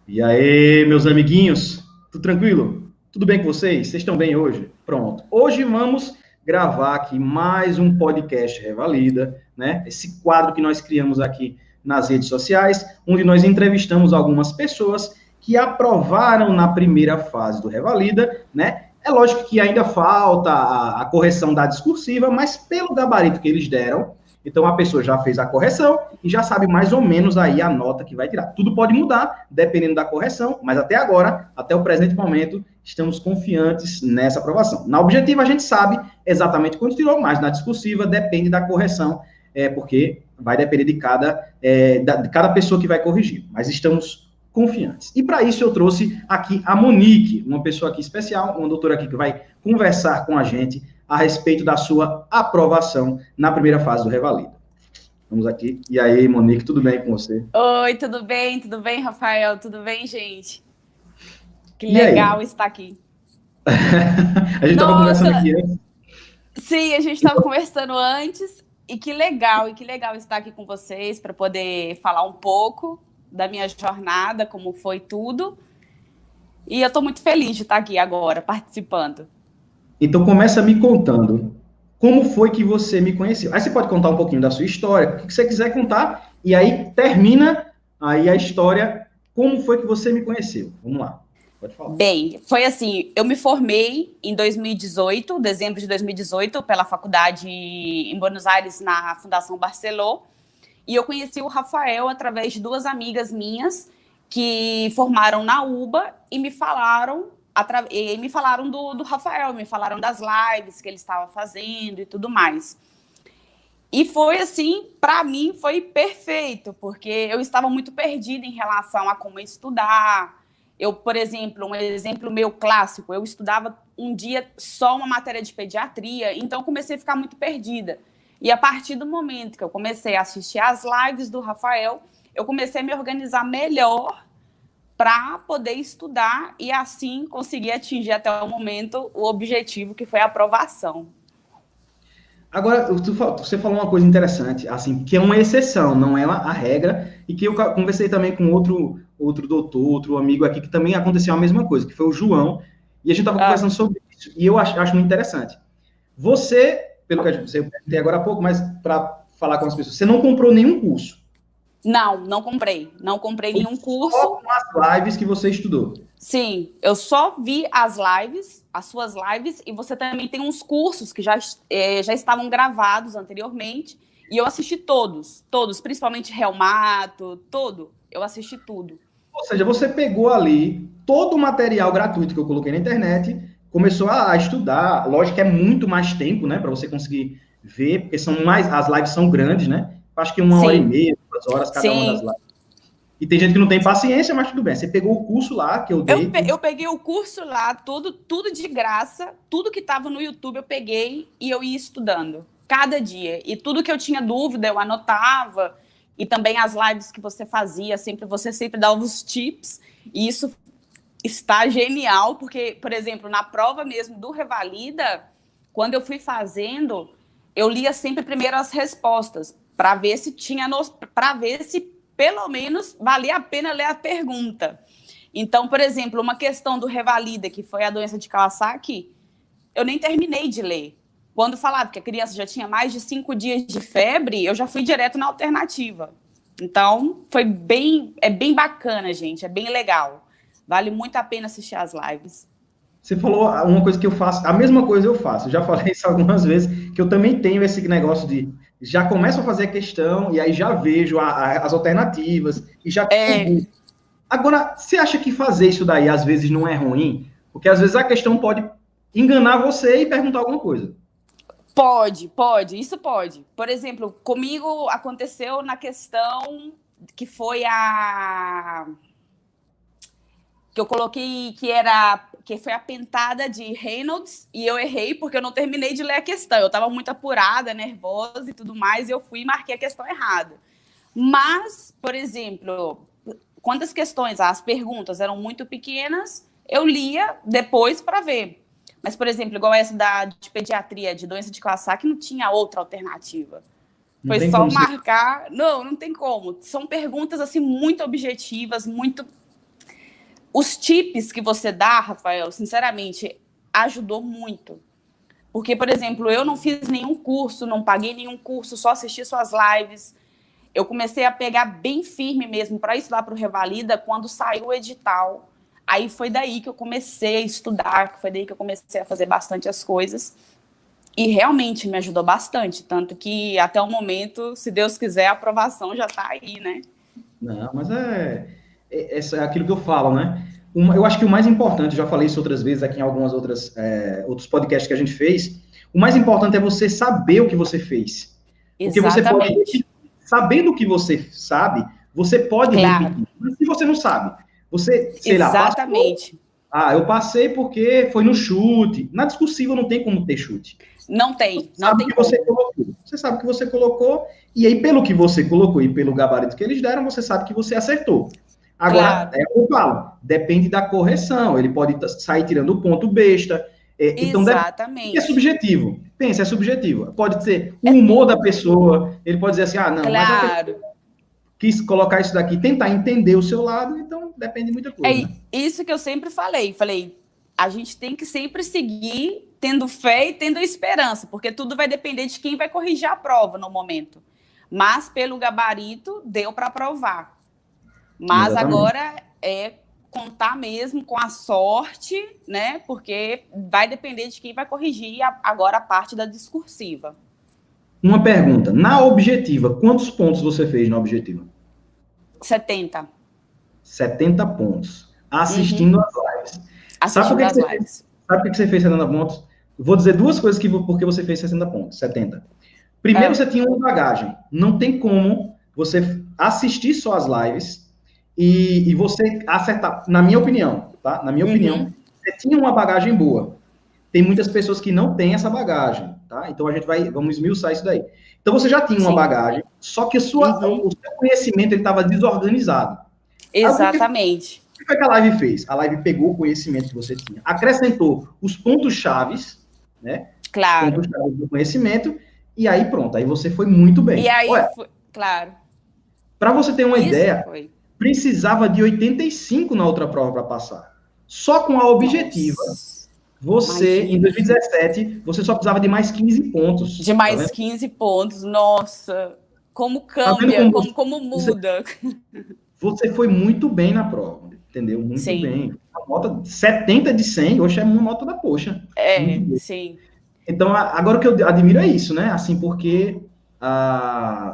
E aí, meus amiguinhos, tudo tranquilo? Tudo bem com vocês? Vocês estão bem hoje? Pronto. Hoje vamos gravar aqui mais um podcast Revalida, né? Esse quadro que nós criamos aqui nas redes sociais, onde nós entrevistamos algumas pessoas que aprovaram na primeira fase do Revalida, né? É lógico que ainda falta a correção da discursiva, mas pelo gabarito que eles deram, então a pessoa já fez a correção e já sabe mais ou menos aí a nota que vai tirar. Tudo pode mudar dependendo da correção, mas até agora, até o presente momento, estamos confiantes nessa aprovação. Na objetiva a gente sabe exatamente quanto tirou, mas na discursiva depende da correção, porque vai depender de cada pessoa que vai corrigir. Mas estamos confiantes. E para isso eu trouxe aqui a Monique, uma pessoa aqui especial, uma doutora aqui que vai conversar com a gente a respeito da sua aprovação na primeira fase do Revalida. Vamos aqui. E aí, Monique, tudo bem com você? Oi, tudo bem? Tudo bem, Rafael? Tudo bem, gente? Que legal estar aqui. A gente estava conversando aqui antes. Sim, a gente estava conversando antes. E que legal estar aqui com vocês para poder falar um pouco da minha jornada, como foi tudo. E eu estou muito feliz de estar aqui agora, participando. Então, começa me contando como foi que você me conheceu. Aí você pode contar um pouquinho da sua história, o que você quiser contar, e aí termina aí a história, como foi que você me conheceu. Vamos lá, pode falar. Bem, foi assim, eu me formei em 2018, dezembro de 2018, pela faculdade em Buenos Aires, na Fundação Barceló, e eu conheci o Rafael através de duas amigas minhas que formaram na UBA e me falaram do Rafael, me falaram das lives que ele estava fazendo e tudo mais. E foi assim, para mim, foi perfeito, porque eu estava muito perdida em relação a como estudar. Eu, por exemplo, um exemplo meu clássico, eu estudava um dia só uma matéria de pediatria, então comecei a ficar muito perdida. E a partir do momento que eu comecei a assistir as lives do Rafael, eu comecei a me organizar melhor para poder estudar e, assim, conseguir atingir até o momento o objetivo, que foi a aprovação. Agora, você falou uma coisa interessante, assim, que é uma exceção, não é a regra, e que eu conversei também com outro doutor, outro amigo aqui, que também aconteceu a mesma coisa, que foi o João, e a gente estava conversando sobre isso, e eu acho muito interessante. Você, pelo que eu perguntei agora há pouco, mas para falar com as pessoas, você não comprou nenhum curso? Não comprei. Não comprei nenhum curso. Só com as lives que você estudou? Sim, eu só vi as suas lives, e você também tem uns cursos que já estavam gravados anteriormente, e eu assisti todos, principalmente Reumato, eu assisti tudo. Ou seja, você pegou ali todo o material gratuito que eu coloquei na internet, começou a estudar, lógico que é muito mais tempo, né, para você conseguir ver, porque as lives são grandes, né, acho que 1h30, 2 horas cada uma das lives. E tem gente que não tem paciência, mas tudo bem. Você pegou o curso lá que eu dei? Eu peguei o curso lá, tudo de graça, tudo que estava no YouTube eu peguei e eu ia estudando, cada dia. E tudo que eu tinha dúvida eu anotava, e também as lives que você fazia, você sempre dava os tips, e isso está genial, porque, por exemplo, na prova mesmo do Revalida, quando eu fui fazendo, eu lia sempre primeiro as respostas, para ver se pelo menos valia a pena ler a pergunta. Então, por exemplo, uma questão do Revalida, que foi a doença de Kawasaki, eu nem terminei de ler. Quando falava que a criança já tinha mais de 5 dias de febre, eu já fui direto na alternativa. Então, é bem bacana, gente, é bem legal. Vale muito a pena assistir as lives. Você falou uma coisa que eu faço, a mesma coisa eu faço. Eu já falei isso algumas vezes, que eu também tenho esse negócio de já começo a fazer a questão e aí já vejo as alternativas e já... Agora, você acha que fazer isso daí às vezes não é ruim? Porque às vezes a questão pode enganar você e perguntar alguma coisa. Pode, isso pode. Por exemplo, comigo aconteceu na questão que foi que eu coloquei que foi a pentada de Reynolds, e eu errei porque eu não terminei de ler a questão. Eu estava muito apurada, nervosa e tudo mais, e eu fui e marquei a questão errada. Mas, por exemplo, quando as perguntas eram muito pequenas, eu lia depois para ver. Mas, por exemplo, igual essa de pediatria, de doença de Kawasaki, não tinha outra alternativa. Foi só marcar... Não tem como. São perguntas assim, muito objetivas, muito Os tips que você dá, Rafael, sinceramente, ajudou muito. Porque, por exemplo, eu não fiz nenhum curso, não paguei nenhum curso, só assisti suas lives. Eu comecei a pegar bem firme mesmo para estudar para o Revalida quando saiu o edital. Aí foi daí que eu comecei a estudar, foi daí que eu comecei a fazer bastante as coisas. E realmente me ajudou bastante, tanto que até o momento, se Deus quiser, a aprovação já está aí, né? Não, mas é aquilo que eu falo, né? Eu acho que o mais importante, já falei isso outras vezes aqui em algumas outros podcasts que a gente fez, o mais importante é você saber o que você fez. Porque você pode, sabendo o que você sabe, você pode repetir. Mas se você não sabe, você, sei lá, exatamente. Eu passei porque foi no chute. Na discursiva não tem como ter chute. Não tem, não tem como. Você sabe que você colocou, e aí pelo que você colocou e pelo gabarito que eles deram, você sabe que você acertou. Agora, eu falo, depende da correção. Ele pode sair tirando o ponto besta. Então, exatamente. É subjetivo. Pensa, é subjetivo. Pode ser o humor da pessoa. Ele pode dizer assim, não, mas a pessoa quis colocar isso daqui, tentar entender o seu lado, então depende de muita coisa. Né? Isso que eu sempre falei. A gente tem que sempre seguir tendo fé e tendo esperança, porque tudo vai depender de quem vai corrigir a prova no momento. Mas, pelo gabarito, deu para aprovar. Mas exatamente. Agora é contar mesmo com a sorte, né? Porque vai depender de quem vai corrigir agora a parte da discursiva. Uma pergunta. Na objetiva, quantos pontos você fez na objetiva? 70. 70 pontos. Assistindo as lives. Assistindo as lives. Sabe por que você fez 70 pontos? Vou dizer duas coisas porque você fez 60 pontos. 70. Primeiro, você tinha uma bagagem. Não tem como você assistir só as lives e você acertar. Na minha opinião, tá? Na minha opinião, você tinha uma bagagem boa. Tem muitas pessoas que não têm essa bagagem, tá? Então, vamos esmiuçar isso daí. Então, você já tinha uma bagagem, só que o seu conhecimento estava desorganizado. Exatamente. O que foi que a live fez? A live pegou o conhecimento que você tinha, acrescentou os pontos-chaves, né? Claro. Os pontos-chaves do conhecimento, e aí pronto, aí você foi muito bem. E aí, claro. Para você ter uma ideia, precisava de 85 na outra prova para passar. Só com a objetiva, você, em 2017, você só precisava de mais 15 pontos. De mais 15 pontos, nossa. Como cambia, como muda. Você foi muito bem na prova, entendeu? Muito bem. A nota 70 de 100, hoje é uma nota da poxa. Sim. Então, agora o que eu admiro é isso, né? Assim, porque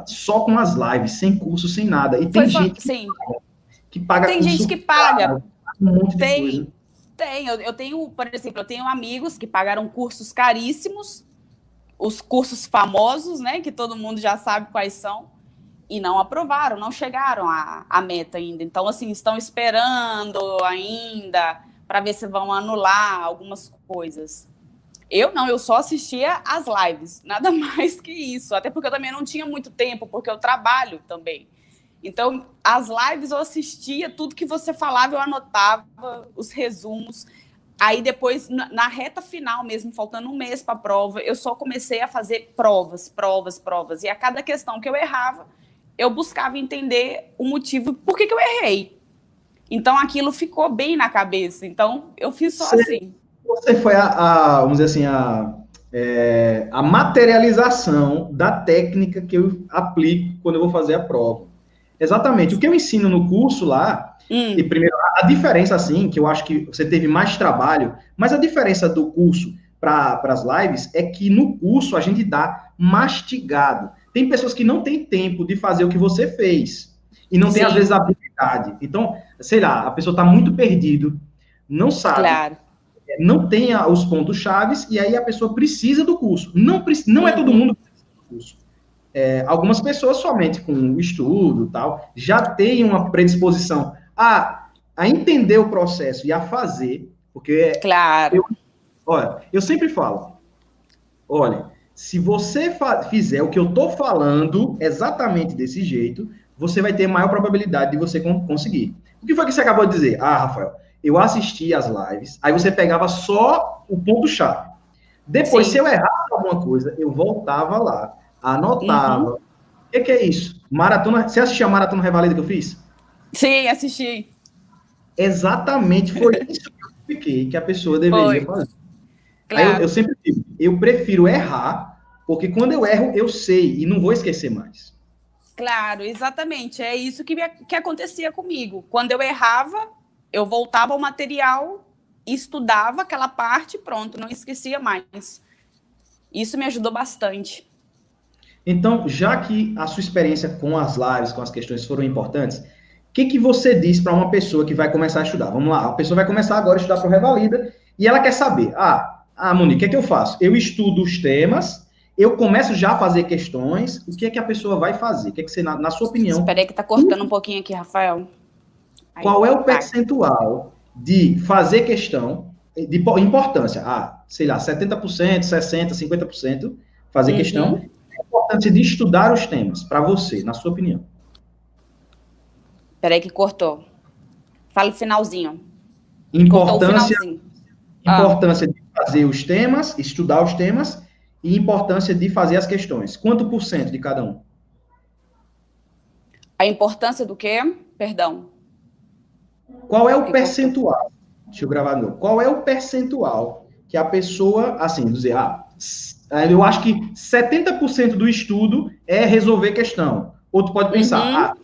só com as lives, sem curso, sem nada. E tem gente que paga tem gente que paga. Um monte de coisa. Tem. Eu tenho, por exemplo, amigos que pagaram cursos caríssimos, os cursos famosos, né? Que todo mundo já sabe quais são. E não aprovaram, não chegaram à meta ainda. Então, assim, estão esperando ainda para ver se vão anular algumas coisas. Eu só assistia as lives, nada mais que isso. Até porque eu também não tinha muito tempo, porque eu trabalho também. Então, as lives eu assistia, tudo que você falava eu anotava, os resumos. Aí depois, na reta final mesmo, faltando um mês para a prova, eu só comecei a fazer provas. E a cada questão que eu errava, eu buscava entender o motivo por que eu errei. Então, aquilo ficou bem na cabeça. Então, eu fiz só assim. Você foi vamos dizer assim, a materialização da técnica que eu aplico quando eu vou fazer a prova. Exatamente. O que eu ensino no curso lá, e primeiro, a diferença, assim, que eu acho que você teve mais trabalho, mas a diferença do curso para as lives é que no curso a gente dá mastigado. Tem pessoas que não têm tempo de fazer o que você fez. E não tem, às vezes, habilidade. Então, sei lá, a pessoa está muito perdido, não sabe. Claro. Não tem os pontos-chaves, e aí a pessoa precisa do curso. Não é todo mundo que precisa do curso. Algumas pessoas, somente com o estudo tal, já têm uma predisposição a entender o processo e a fazer, porque... Claro. Eu sempre falo, olha, se você fizer o que eu estou falando exatamente desse jeito, você vai ter maior probabilidade de você conseguir. O que foi que você acabou de dizer? Rafael, eu assisti as lives, aí você pegava só o ponto-chave. Depois, se eu errava alguma coisa, eu voltava lá, anotava. O que é isso? Maratona. Você assistiu a Maratona Revalida que eu fiz? Sim, assisti. Exatamente, foi isso que eu expliquei que a pessoa deveria fazer. Claro. Eu sempre digo, eu prefiro errar, porque quando eu erro, eu sei e não vou esquecer mais. Claro, exatamente. É isso que acontecia comigo. Quando eu errava, eu voltava ao material, estudava aquela parte, pronto, não esquecia mais. Isso me ajudou bastante. Então, já que a sua experiência com as lives, com as questões foram importantes, o que você diz para uma pessoa que vai começar a estudar? Vamos lá, a pessoa vai começar agora a estudar para o Revalida e ela quer saber, Monique, o que é que eu faço? Eu estudo os temas, eu começo já a fazer questões, o que é que a pessoa vai fazer? O que é que você, na sua opinião... Espera aí que tá cortando um pouquinho aqui, Rafael. Aí, qual é o percentual de fazer questão, de importância? Sei lá, 70%, 60%, 50% fazer questão. A importância de estudar os temas, para você, na sua opinião. Peraí que cortou. Fala o finalzinho. Importância de fazer os temas, estudar os temas, e importância de fazer as questões. Quanto por cento de cada um? A importância do quê? Perdão. Qual é o percentual? Deixa eu gravar de novo. Qual é o percentual que a pessoa, assim, dizer, eu acho que 70% do estudo é resolver questão. Outro pode pensar,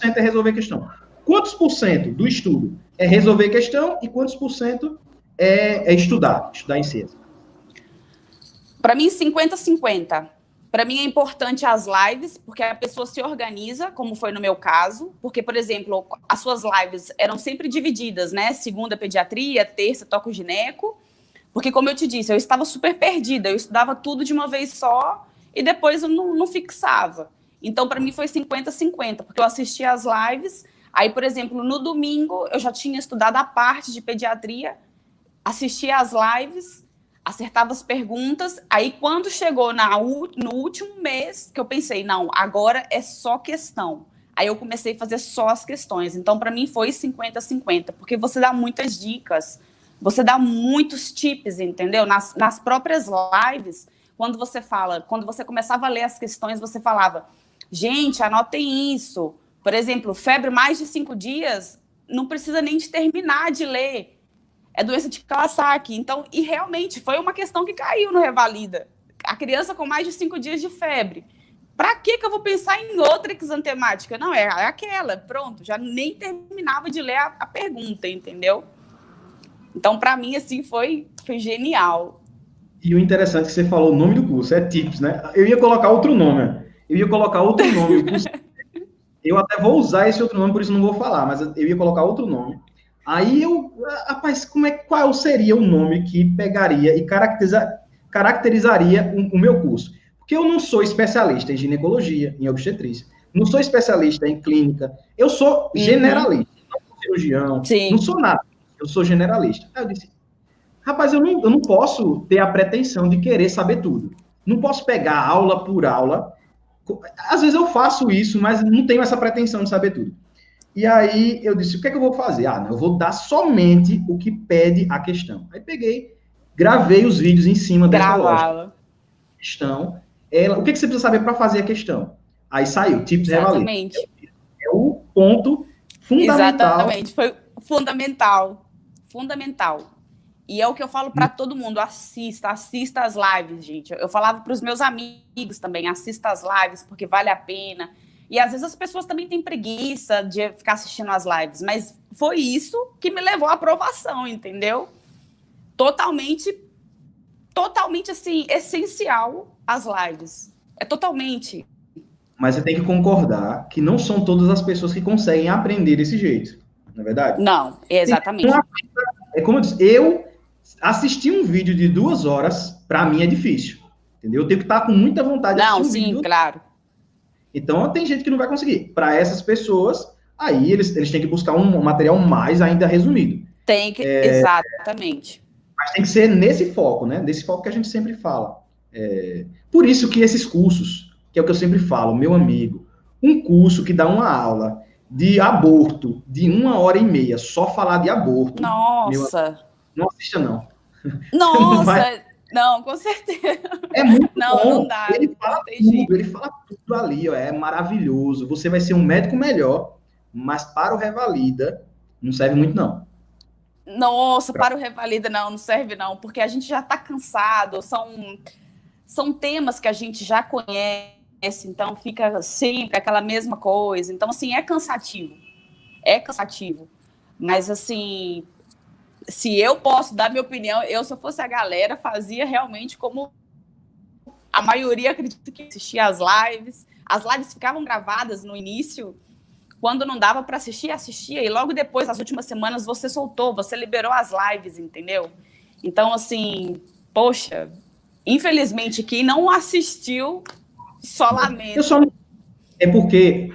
70% é resolver questão. Quantos por cento do estudo é resolver questão e quantos por cento é estudar em ciência? Para mim, 50-50. Para mim é importante as lives, porque a pessoa se organiza, como foi no meu caso, porque, por exemplo, as suas lives eram sempre divididas, né? Segunda, pediatria, terça, toco gineco, porque, como eu te disse, eu estava super perdida, eu estudava tudo de uma vez só e depois eu não fixava. Então, para mim foi 50-50, porque eu assistia as lives, aí, por exemplo, no domingo eu já tinha estudado a parte de pediatria, assistia as lives, acertava as perguntas, aí quando chegou no último mês, que eu pensei, não, agora é só questão. Aí eu comecei a fazer só as questões. Então, para mim, foi 50-50, porque você dá muitas dicas, você dá muitos tips, entendeu? Nas próprias lives, quando você começava a ler as questões, você falava, gente, anotem isso. Por exemplo, febre mais de 5 dias, não precisa nem de terminar de ler. É doença de Kawasaki. Então, e realmente, foi uma questão que caiu no Revalida. A criança com mais de 5 dias de febre. Para que eu vou pensar em outra exantemática? Não, é aquela, pronto. Já nem terminava de ler a pergunta, entendeu? Então, para mim, assim, foi genial. E o interessante é que você falou o nome do curso, é TIPS, né? Eu ia colocar outro nome. O curso, eu até vou usar esse outro nome, por isso não vou falar, mas eu ia colocar outro nome. Aí rapaz, qual seria o nome que pegaria e caracterizaria o meu curso? Porque eu não sou especialista em ginecologia, em obstetrícia, não sou especialista em clínica, eu sou generalista, não sou cirurgião, não sou nada, eu sou generalista. Aí eu disse, rapaz, eu não posso ter a pretensão de querer saber tudo. Não posso pegar aula por aula. Às vezes eu faço isso, mas não tenho essa pretensão de saber tudo. E aí eu disse, o que é que eu vou fazer? Eu vou dar somente o que pede a questão. Aí peguei, gravei os vídeos em cima dessa lógica. Questão. O que você precisa saber para fazer a questão? Aí saiu, TIPS Revalida. Exatamente. É o ponto fundamental. Exatamente, foi fundamental. E é o que eu falo para todo mundo, assista as lives, gente. Eu falava para os meus amigos também, assista as lives, porque vale a pena. E às vezes as pessoas também têm preguiça de ficar assistindo as lives, mas foi isso que me levou à aprovação, entendeu? Totalmente, assim, essencial as lives. É totalmente. Mas você tem que concordar que não são todas as pessoas que conseguem aprender desse jeito, não é verdade? Não, exatamente. É como eu disse, eu assistir um vídeo de 2 horas, para mim é difícil, entendeu? Eu tenho que estar com muita vontade de assistir um vídeo. Sim, claro. Então, tem gente que não vai conseguir. Para essas pessoas, aí eles têm que buscar um material mais ainda resumido. Exatamente. Mas tem que ser nesse foco, né? Nesse foco que a gente sempre fala. Por isso que esses cursos, que é o que eu sempre falo, meu amigo, um curso que dá uma aula de aborto de 1h30, só falar de aborto. Nossa! Não assista, não. Nossa! Não, com certeza. É muito bom. Não dá. Ele fala tudo ali, ó, é maravilhoso. Você vai ser um médico melhor, mas para o Revalida, Não serve muito, não. Nossa, para o Revalida não serve não, porque a gente já está cansado, são temas que a gente já conhece, então fica sempre aquela mesma coisa. Então, assim, é cansativo. Mas, assim, se eu posso dar minha opinião, se eu fosse a galera, fazia realmente como a maioria, acredito que assistia às lives. As lives ficavam gravadas no início, quando não dava para assistir, assistia, e logo depois, nas últimas semanas, você soltou, você liberou as lives, entendeu? Então, assim, poxa, infelizmente, quem não assistiu, só lamento. É porque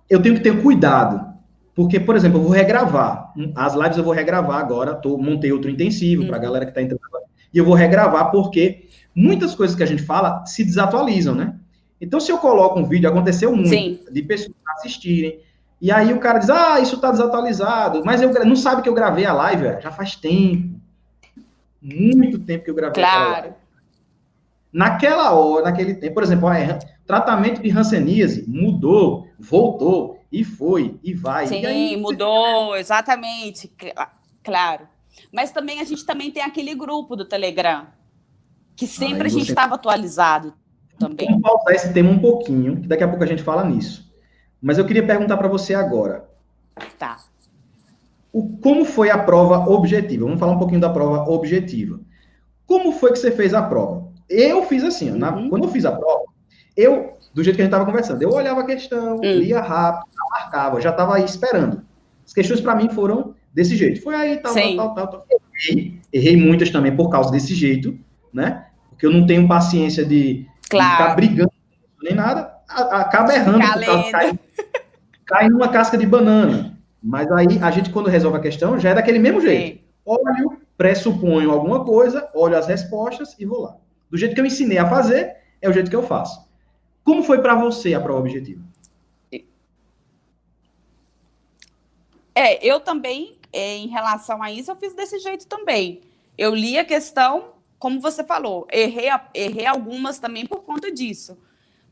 eu tenho que ter cuidado, porque, por exemplo, eu vou regravar, as lives eu vou regravar agora, montei outro intensivo para a galera que está entrando agora, e eu vou regravar porque muitas coisas que a gente fala se desatualizam, né? Então, se eu coloco um vídeo, aconteceu muito, sim, de pessoas assistirem, e aí o cara diz, isso tá desatualizado, mas não sabe que eu gravei a live, já faz tempo, muito tempo que eu gravei aquela live. Naquela hora, naquele tempo, por exemplo, tratamento de hanseníase mudou, voltou, e foi, e vai. Sim, e aí, mudou, exatamente, claro. Mas também a gente também tem aquele grupo do Telegram, que sempre a gente estava atualizado também. Vamos pausar esse tema um pouquinho, que daqui a pouco a gente fala nisso. Mas eu queria perguntar para você agora. Tá. Como foi a prova objetiva? Vamos falar um pouquinho da prova objetiva. Como foi que você fez a prova? Eu fiz assim, quando eu fiz a prova, do jeito que a gente estava conversando, eu olhava a questão, lia rápido, marcava, já estava aí esperando. As questões para mim foram desse jeito. Foi aí, tal. Errei muitas também por causa desse jeito, né? Porque eu não tenho paciência de ficar brigando nem nada. Acaba errando por causa cai numa casca de banana. Mas aí a gente, quando resolve a questão, já é daquele mesmo jeito. Sim. Olho, pressuponho alguma coisa, olho as respostas e vou lá. Do jeito que eu ensinei a fazer, é o jeito que eu faço. Como foi para você a prova objetiva? Eu também, em relação a isso, eu fiz desse jeito também. Eu li a questão, como você falou, errei algumas também por conta disso.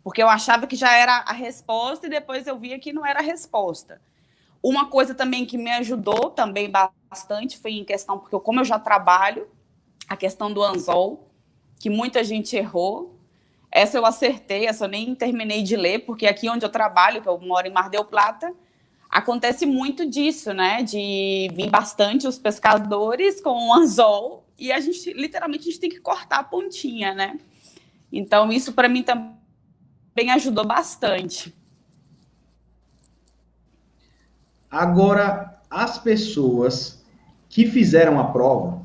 Porque eu achava que já era a resposta e depois eu via que não era a resposta. Uma coisa também que me ajudou também bastante foi em questão, porque como eu já trabalho, a questão do anzol, que muita gente errou. Essa eu acertei, essa eu nem terminei de ler, porque aqui onde eu trabalho, que eu moro em Mar del Plata, acontece muito disso, né? De vir bastante os pescadores com o anzol e a gente, literalmente, a gente tem que cortar a pontinha, né? Então, isso para mim também ajudou bastante. Agora, as pessoas que fizeram a prova,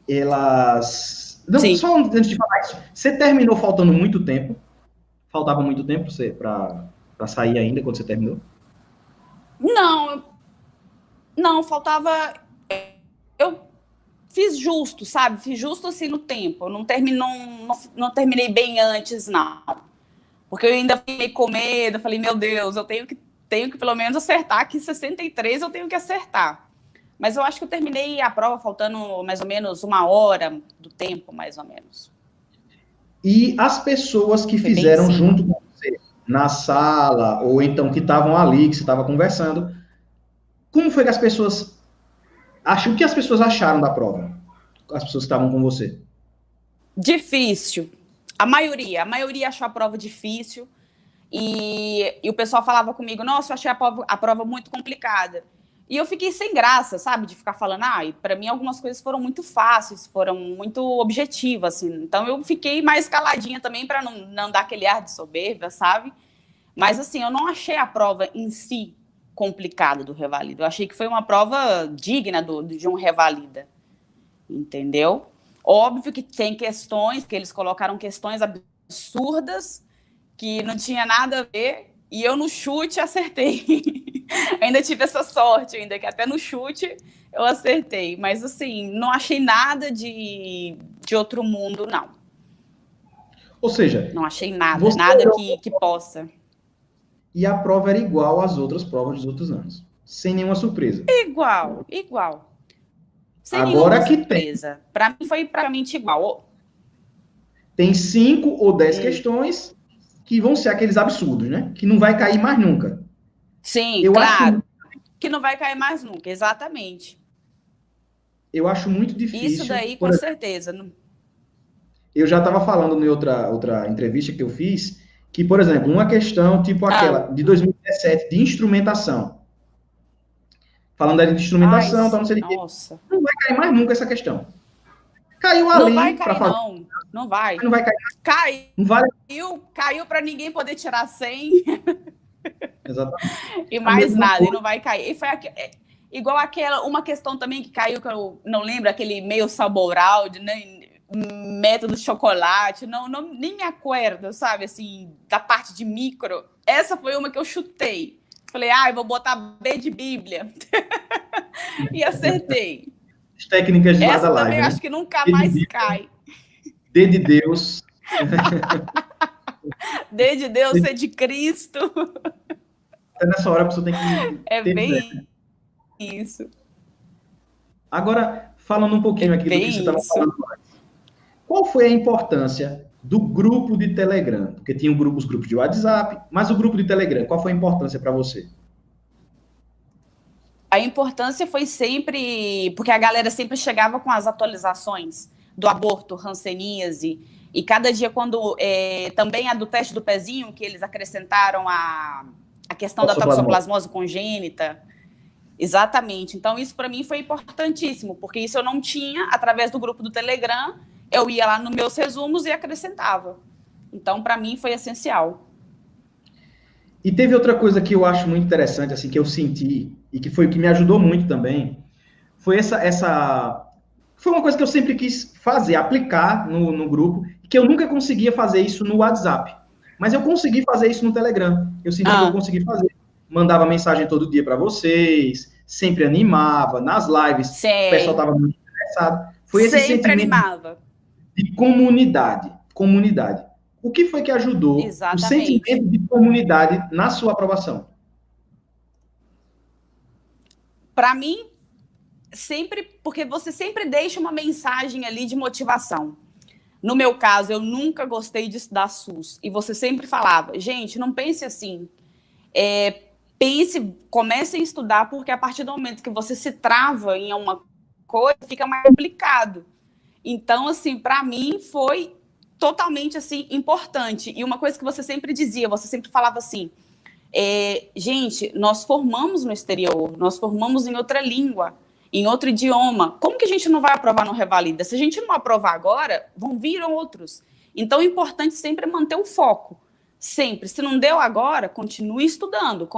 elas... Não, sim, só antes de falar isso, você terminou faltando muito tempo? Faltava muito tempo para sair ainda quando você terminou? Não, faltava... Eu fiz justo, sabe? Fiz justo assim no tempo. Não terminei bem antes, não. Porque eu ainda fiquei com medo, falei, meu Deus, eu tenho que pelo menos acertar aqui 63, eu tenho que acertar. Mas eu acho que eu terminei a prova faltando mais ou menos 1 hora do tempo, mais ou menos. E as pessoas que fizeram junto com você, na sala, ou então que estavam ali, que você estava conversando, como foi que as pessoas... O que as pessoas acharam da prova? As pessoas que estavam com você. Difícil. A maioria achou a prova difícil. E o pessoal falava comigo, nossa, eu achei a prova muito complicada. E eu fiquei sem graça, sabe, de ficar falando, para mim algumas coisas foram muito fáceis, foram muito objetivas, assim. Então eu fiquei mais caladinha também para não dar aquele ar de soberba, sabe? Mas assim, eu não achei a prova em si complicada do Revalida. Eu achei que foi uma prova digna de um Revalida, entendeu? Óbvio que tem questões, que eles colocaram questões absurdas, que não tinha nada a ver, e eu no chute acertei. Ainda tive essa sorte, ainda que até no chute eu acertei. Mas, assim, não achei nada de outro mundo, não. Ou seja... Não achei nada que possa. E a prova era igual às outras provas dos outros anos. Sem nenhuma surpresa. Igual. Sem Agora nenhuma surpresa. Para mim foi praticamente igual. Tem 5 ou 10 questões que vão ser aqueles absurdos, né? Que não vai cair mais nunca. Sim, claro. que não vai cair mais nunca, exatamente. Eu acho muito difícil. Isso daí, com certeza. Eu já estava falando em outra entrevista que eu fiz, que, por exemplo, uma questão tipo aquela de 2017, de instrumentação. Falando ali de instrumentação, tá, não sei o quê. Não vai cair mais nunca essa questão. Caiu ali. Não vai cair, fazer... não vai. Não vai cair. Caiu. Não vale. Caiu para ninguém poder tirar 100. Exatamente. E mais nada, e não vai cair. E foi igual uma questão também que caiu, que eu não lembro, aquele meio saboral, né? Método chocolate, nem me acordo, sabe, assim, da parte de micro. Essa foi uma que eu chutei. Falei, eu vou botar B de Bíblia. E acertei. As técnicas de essa live, também, né? acho que nunca mais cai. D de Deus. D de Deus, C de Cristo. Até nessa hora a pessoa tem que... É bem isso. Agora, falando um pouquinho aqui do que você estava falando antes. Qual foi a importância do grupo de Telegram? Porque tinha os grupos de WhatsApp, mas o grupo de Telegram, qual foi a importância para você? A importância foi sempre... Porque a galera sempre chegava com as atualizações do aborto, hanseníase, e cada dia, quando... também a do teste do pezinho, que eles acrescentaram a questão da toxoplasmose congênita. Exatamente. Então, isso para mim foi importantíssimo, porque isso eu não tinha através do grupo do Telegram. Eu ia lá nos meus resumos e acrescentava. Então, para mim, foi essencial. E teve outra coisa que eu acho muito interessante, assim, que eu senti, e que foi o que me ajudou muito também, foi foi uma coisa que eu sempre quis fazer, aplicar no grupo, que eu nunca conseguia fazer isso no WhatsApp. Mas eu consegui fazer isso no Telegram. Eu senti que eu consegui fazer. Mandava mensagem todo dia para vocês, sempre animava, nas lives, o pessoal estava muito interessado. Foi esse sempre animava. De comunidade. O que foi que ajudou o sentimento de comunidade na sua aprovação? Para mim, sempre, porque você sempre deixa uma mensagem ali de motivação. No meu caso, eu nunca gostei de estudar SUS. E você sempre falava, gente, não pense assim. Comece a estudar, porque a partir do momento que você se trava em uma coisa, fica mais complicado. Então, assim, para mim foi totalmente, assim, importante. E uma coisa que você sempre dizia, você sempre falava assim, gente, nós formamos no exterior, nós formamos em outra língua, em outro idioma. Como que a gente não vai aprovar no Revalida? Se a gente não aprovar agora, vão vir outros. Então, é importante sempre manter o foco. Sempre. Se não deu agora, continue estudando,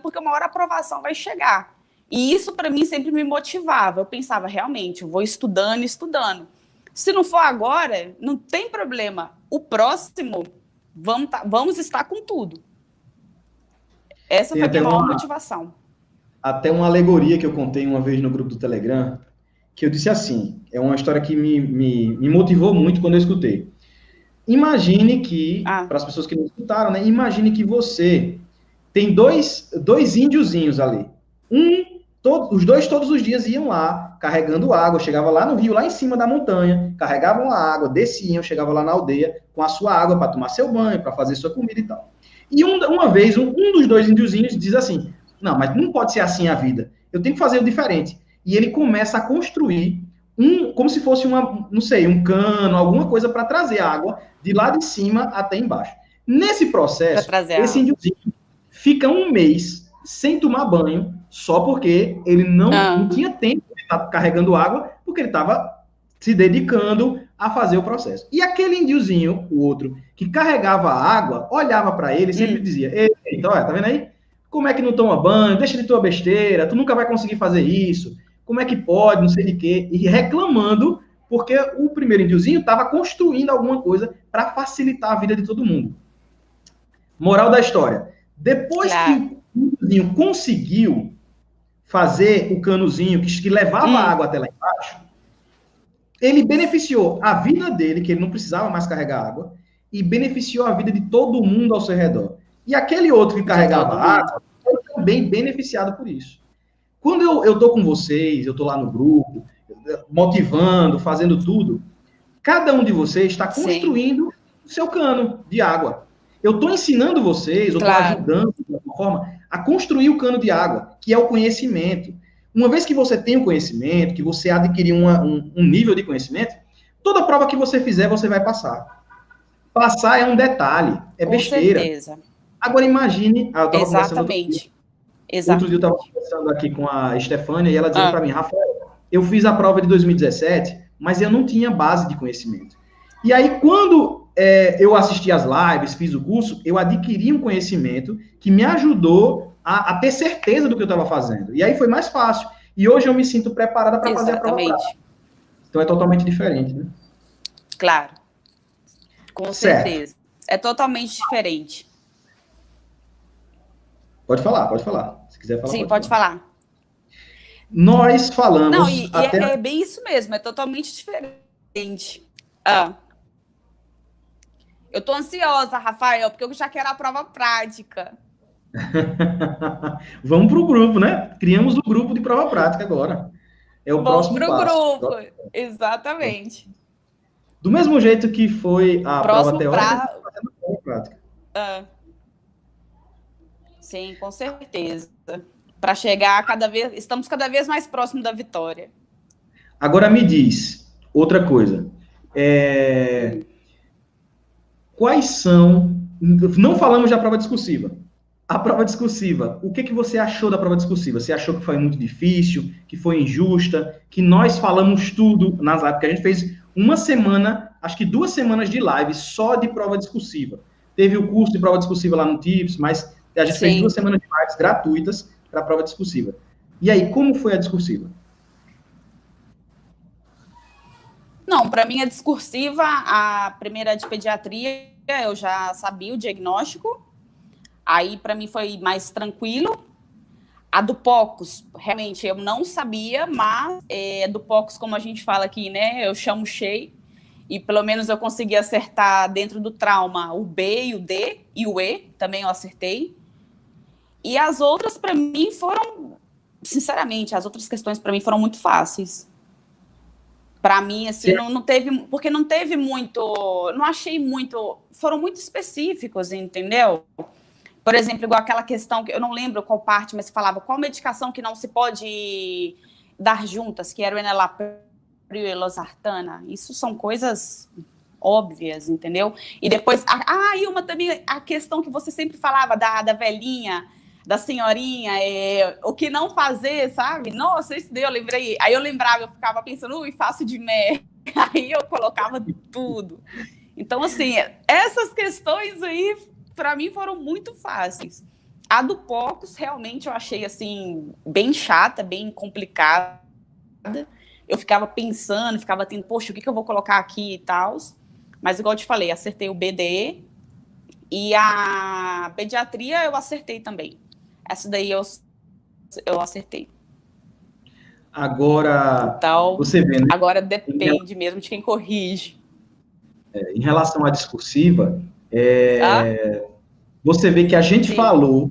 porque uma hora a aprovação vai chegar. E isso, para mim, sempre me motivava. Eu pensava, realmente, eu vou estudando. Se não for agora, não tem problema. O próximo, vamos estar com tudo. Essa foi a minha maior motivação. Até uma alegoria que eu contei uma vez no grupo do Telegram, que eu disse assim, é uma história que me motivou muito quando eu escutei. Imagine que, para as pessoas que não escutaram, né? Imagine que você tem dois índiozinhos ali. Os dois todos os dias iam lá, carregando água, chegava lá no rio, lá em cima da montanha, carregavam a água, desciam, chegavam lá na aldeia com a sua água para tomar seu banho, para fazer sua comida e tal. E uma vez, um dos dois índiozinhos diz assim, não, mas não pode ser assim a vida, eu tenho que fazer o diferente. E ele começa a construir como se fosse um cano, alguma coisa para trazer água de lá de cima até embaixo. Nesse processo, esse índiozinho fica um mês sem tomar banho, só porque ele não tinha tempo de estar carregando água, porque ele estava se dedicando a fazer o processo. E aquele índiozinho, o outro, que carregava a água, olhava para ele e sempre dizia, então, tá vendo aí? Como é que não toma banho? Deixa de tua besteira, tu nunca vai conseguir fazer isso. Como é que pode, não sei de quê, e reclamando, porque o primeiro índiozinho estava construindo alguma coisa para facilitar a vida de todo mundo. Moral da história, depois que o índiozinho conseguiu fazer o canozinho que levava a água até lá embaixo, ele beneficiou a vida dele, que ele não precisava mais carregar água, e beneficiou a vida de todo mundo ao seu redor. E aquele outro que carregava água foi também beneficiado por isso. Quando eu estou com vocês, eu estou lá no grupo, motivando, fazendo tudo, cada um de vocês está construindo o seu cano de água. Eu estou ensinando vocês, eu estou ajudando, de alguma forma, a construir o cano de água, que é o conhecimento. Uma vez que você tem o conhecimento, que você adquirir um nível de conhecimento, toda prova que você fizer, você vai passar. Passar é um detalhe, é Com besteira. certeza. Agora imagine... Exatamente. Outro dia eu estava conversando aqui com a Estefânia e ela dizendo para mim, Rafael, eu fiz a prova de 2017, mas eu não tinha base de conhecimento. E aí, quando eu assisti as lives, fiz o curso, eu adquiri um conhecimento que me ajudou a ter certeza do que eu estava fazendo. E aí foi mais fácil. E hoje eu me sinto preparada para fazer a prova prática. Então é totalmente diferente, né? Claro. Com certeza. É totalmente diferente. Pode falar. Se quiser falar, sim, pode falar. Nós falamos... Não, e é bem isso mesmo, é totalmente diferente. Eu tô ansiosa, Rafael, porque eu já quero a prova prática. Vamos pro grupo, né? Criamos o grupo de prova prática agora. É o próximo passo. Vamos pro grupo, exatamente. Do mesmo jeito que foi a prova teórica, fazendo a prova prática. Sim, com certeza. Para chegar estamos cada vez mais próximos da vitória. Agora me diz outra coisa. Quais são... Não falamos da prova discursiva. A prova discursiva, o que você achou da prova discursiva? Você achou que foi muito difícil, que foi injusta, que nós falamos tudo nas lives, porque a gente fez uma semana, acho que 2 semanas de live só de prova discursiva. Teve o curso de prova discursiva lá no TIPS, mas a gente fez 2 semanas de lives gratuitas para a prova discursiva. E aí, como foi a discursiva? Não, para mim a discursiva, a primeira de pediatria, eu já sabia o diagnóstico, aí para mim foi mais tranquilo. A do POCUS, realmente eu não sabia, mas do POCUS, como a gente fala aqui, né, eu chamuchei, e pelo menos eu consegui acertar dentro do trauma o B e o D, e o E também eu acertei. E as outras, para mim, foram, sinceramente, as outras questões para mim foram muito fáceis. Para mim, assim, não teve, porque não teve muito, não achei muito, foram muito específicos, entendeu? Por exemplo, igual aquela questão, que eu não lembro qual parte, mas falava qual medicação que não se pode dar juntas, que era o enalapril e losartana. Isso são coisas óbvias, entendeu? E depois, e uma também, a questão que você sempre falava da velhinha, da senhorinha, o que não fazer, sabe? Nossa, isso daí eu lembrei. Aí eu lembrava, eu ficava pensando, faço de merda. Aí eu colocava tudo. Então, assim, essas questões aí, para mim, foram muito fáceis. A do POCUS, realmente, eu achei, assim, bem chata, bem complicada. Eu ficava pensando, ficava tendo, poxa, o que eu vou colocar aqui e tal. Mas, igual eu te falei, acertei o BDE. E a pediatria eu acertei também. Essa daí eu acertei. Agora, então, você vê, né? Agora depende mesmo de quem corrige. Em relação à discursiva, você vê que a gente falou,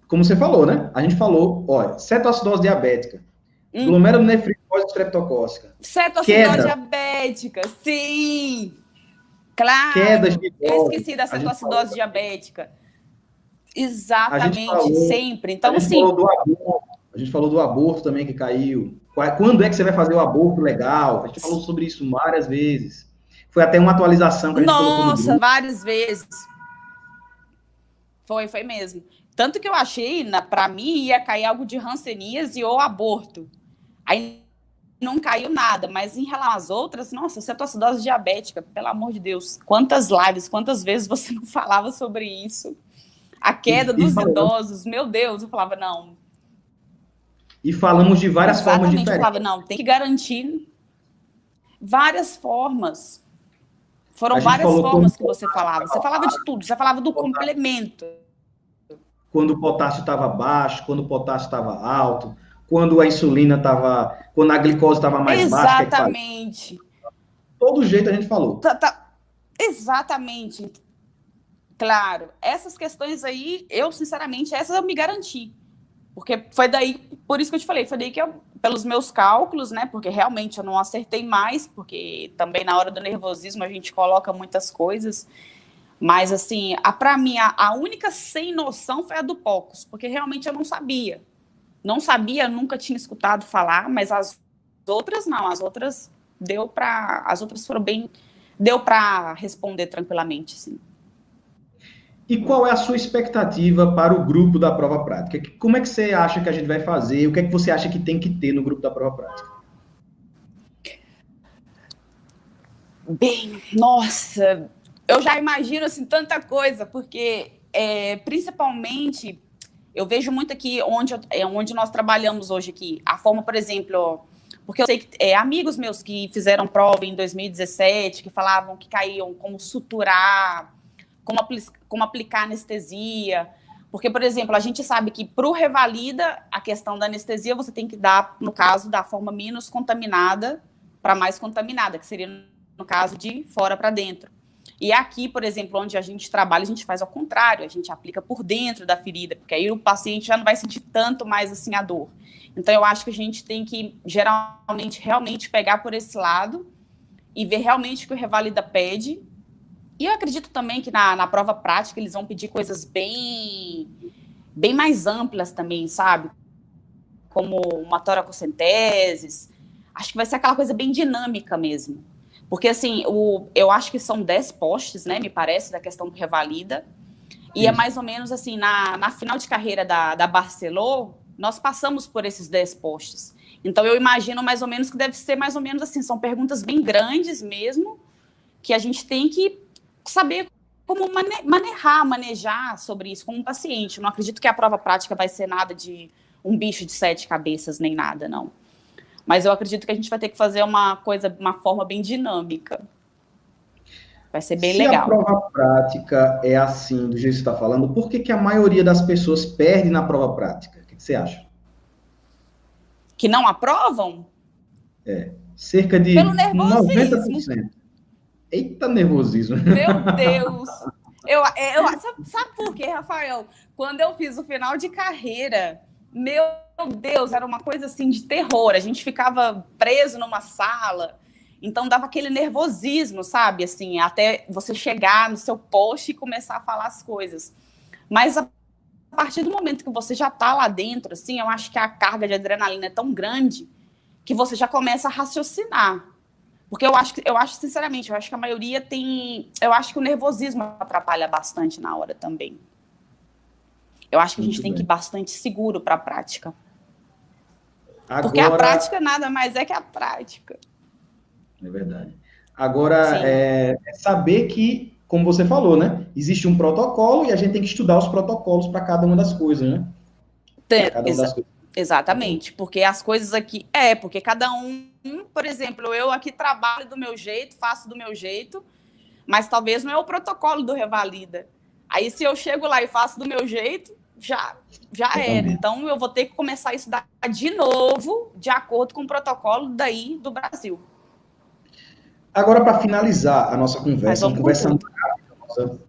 como você falou, né? A gente falou, olha, cetoacidose diabética, glomerulonefrite estreptocócica. Cetoacidose diabética, sim! Claro! Quedas de dose. Eu esqueci da cetoacidose diabética. Exatamente, sempre. Então, assim... A gente falou do aborto também que caiu. Quando é que você vai fazer o aborto legal? A gente falou sobre isso várias vezes. Foi até uma atualização que a gente colocou no grupo. Nossa, várias vezes. Foi mesmo. Tanto que eu achei, para mim, ia cair algo de hanseníase ou aborto. Aí não caiu nada, mas em relação às outras, nossa, cetoacidose diabética, pelo amor de Deus, quantas lives, quantas vezes você não falava sobre isso? A queda dos idosos, meu Deus, eu falava, não. E falamos de várias formas diferentes. Eu falava, não, tem que garantir várias formas. Foram várias formas que você falava. Você falava de tudo, você falava do complemento. Quando o potássio estava baixo, quando o potássio estava alto, quando a insulina estava... Quando a glicose estava mais baixa. Exatamente. Todo jeito a gente falou. Exatamente. Claro, essas questões aí, eu, sinceramente, essas eu me garanti. Porque foi daí, por isso que eu te falei, foi daí que eu, pelos meus cálculos, né, porque realmente eu não acertei mais, porque também na hora do nervosismo a gente coloca muitas coisas, Mas, assim, para mim, a única sem noção foi a do POCUS, porque realmente eu não sabia. Não sabia, nunca tinha escutado falar, mas as outras não. As outras foram bem... Deu para responder tranquilamente, sim. E qual é a sua expectativa para o grupo da prova prática? Como é que você acha que a gente vai fazer? O que é que você acha que tem que ter no grupo da prova prática? Bem, nossa, eu já imagino assim, tanta coisa, porque principalmente eu vejo muito aqui onde nós trabalhamos hoje aqui, a forma, por exemplo, porque eu sei que amigos meus que fizeram prova em 2017, que falavam que caíam como suturar, como aplicar anestesia, porque, por exemplo, a gente sabe que para o revalida, a questão da anestesia você tem que dar, no caso, da forma menos contaminada para mais contaminada, que seria no caso de fora para dentro. E aqui, por exemplo, onde a gente trabalha, a gente faz ao contrário, a gente aplica por dentro da ferida, porque aí o paciente já não vai sentir tanto mais assim a dor. Então, eu acho que a gente tem que, geralmente, realmente pegar por esse lado e ver realmente o que o revalida pede. E eu acredito também que na prova prática eles vão pedir coisas bem mais amplas também, sabe? Como uma toracocenteses. Acho que vai ser aquela coisa bem dinâmica mesmo. Porque, assim, eu acho que são 10 postes, né, me parece, da questão do revalida. E é mais ou menos assim, na final de carreira da Barceló, nós passamos por esses 10 postes. Então, eu imagino mais ou menos que deve ser mais ou menos assim, são perguntas bem grandes mesmo, que a gente tem que saber como manejar sobre isso como um paciente. Eu não acredito que a prova prática vai ser nada de um bicho de 7 cabeças, nem nada, não. Mas eu acredito que a gente vai ter que fazer uma forma bem dinâmica. Vai ser bem legal. Se a prova prática é assim, do jeito que você está falando, por que a maioria das pessoas perde na prova prática? O que você acha? Que não aprovam? Cerca de Pelo nervosismo. 90%. Eita, nervosismo. Meu Deus! Sabe por quê, Rafael? Quando eu fiz o final de carreira, meu Deus, era uma coisa assim de terror. A gente ficava preso numa sala, então dava aquele nervosismo, sabe? Assim, até você chegar no seu post e começar a falar as coisas. Mas a partir do momento que você já está lá dentro, assim, eu acho que a carga de adrenalina é tão grande que você já começa a raciocinar. Porque eu acho, sinceramente, eu acho que a maioria tem... Eu acho que o nervosismo atrapalha bastante na hora também. Eu acho que a gente tem que ir bastante seguro para a prática. Agora... Porque a prática nada mais é que a prática. É verdade. Agora, saber que, como você falou, né? Existe um protocolo e a gente tem que estudar os protocolos para cada uma das coisas, né? Exatamente. Porque as coisas aqui... porque cada um... Por exemplo, eu aqui trabalho do meu jeito, faço do meu jeito, mas talvez não é o protocolo do revalida. Aí, se eu chego lá e faço do meu jeito, já era. Então, eu vou ter que começar a estudar de novo, de acordo com o protocolo daí do Brasil. Agora, para finalizar a nossa conversa, uma conversa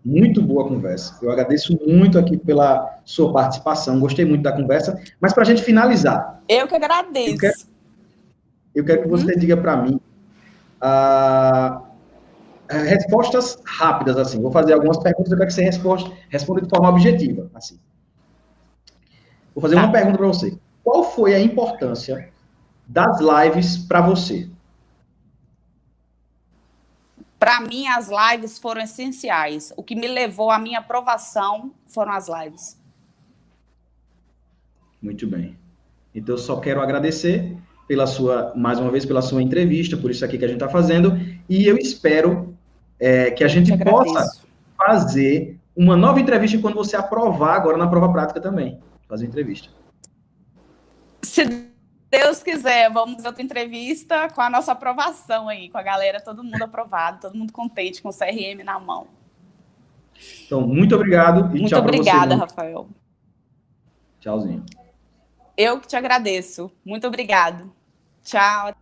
muito boa conversa. Eu agradeço muito aqui pela sua participação, gostei muito da conversa, mas para a gente finalizar... Eu que agradeço. Eu quero que você diga para mim respostas rápidas, assim. Vou fazer algumas perguntas, eu quero que você responda de forma objetiva, assim. Vou fazer uma pergunta para você. Qual foi a importância das lives para você? Para mim, as lives foram essenciais. O que me levou à minha aprovação foram as lives. Muito bem. Então, eu só quero agradecer mais uma vez, pela sua entrevista, por isso aqui que a gente está fazendo, e eu espero que a gente possa fazer uma nova entrevista quando você aprovar agora na prova prática também. Fazer entrevista. Se Deus quiser, vamos fazer outra entrevista com a nossa aprovação aí, com a galera, todo mundo aprovado, todo mundo contente, com o CRM na mão. Então, muito obrigado e tchau para você. Muito obrigada, Rafael. Tchauzinho. Eu que te agradeço. Muito obrigado. Tchau.